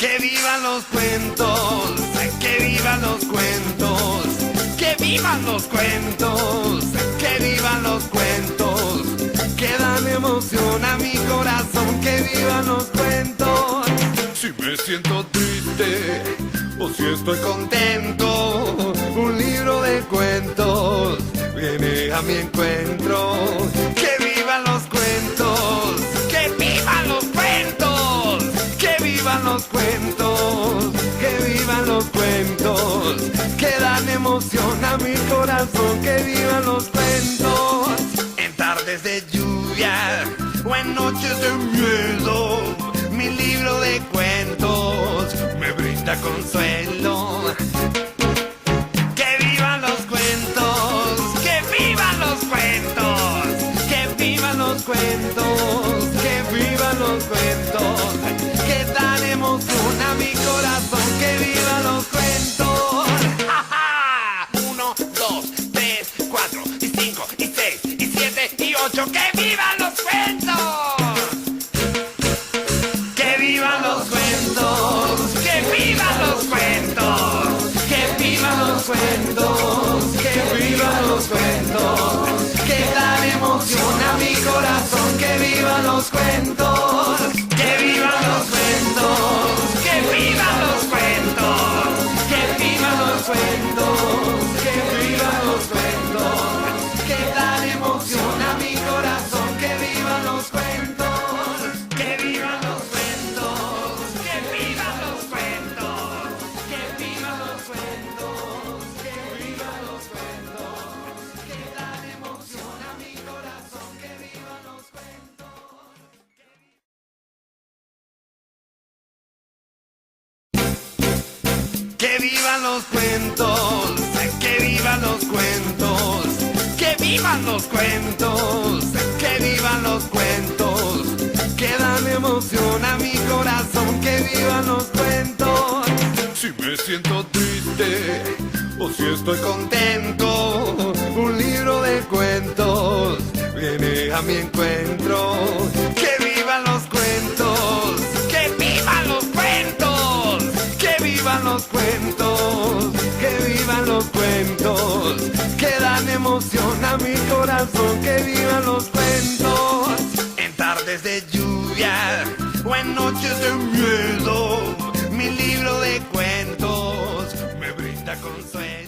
Que vivan los cuentos, que vivan los cuentos, que vivan los cuentos, que vivan los cuentos, que dan emoción a mi corazón, que vivan los cuentos. Si me siento triste o si estoy contento, un libro de cuentos viene a mi encuentro. Que vivan los cuentos, que vivan los cuentos, que vivan los cuentos, que vivan los cuentos, que dan emoción a mi corazón, que vivan los cuentos. En tardes de lluvia o en noches de miedo, mi libro de cuentos me brinda consuelo. Que vivan los cuentos, que vivan los cuentos, que vivan los cuentos, que vivan los cuentos, que dan emoción a mi corazón, que vivan los cuentos. ¡Ja, ja! 1, 2, 3, 4, y 5, y 6, y 7, y 8, ¡que vivan los cuentos! ¡Que vivan los cuentos! ¡Que vivan los cuentos! ¡Que vivan los cuentos! ¡Que vivan los cuentos! ¡Que dan emoción a mi corazón! ¡Que vivan los cuentos! ¡Que vivan los cuentos! ¡Que vivan los cuentos! ¡Que vivan los cuentos! ¡Que vivan los cuentos! ¡Que dan emoción a mi corazón! ¡Que vivan los cuentos! ¡Que vivan los cuentos! ¡Que vivan los cuentos! ¡Que vivan los cuentos! ¡Que vivan los cuentos! ¡Que dan emoción a mi corazón! ¡Que vivan los cuentos! Que vivan los cuentos, que vivan los cuentos, que vivan los cuentos, que vivan los cuentos, que dan emoción a mi corazón, que vivan los cuentos. Si me siento triste o si estoy contento, un libro de cuentos viene a mi encuentro. Que vivan los cuentos, que vivan los cuentos, que vivan los cuentos, que vivan los cuentos, que dan emoción a mi corazón, que vivan los cuentos. En tardes de lluvia o en noches de miedo, mi libro de cuentos me brinda consuelo.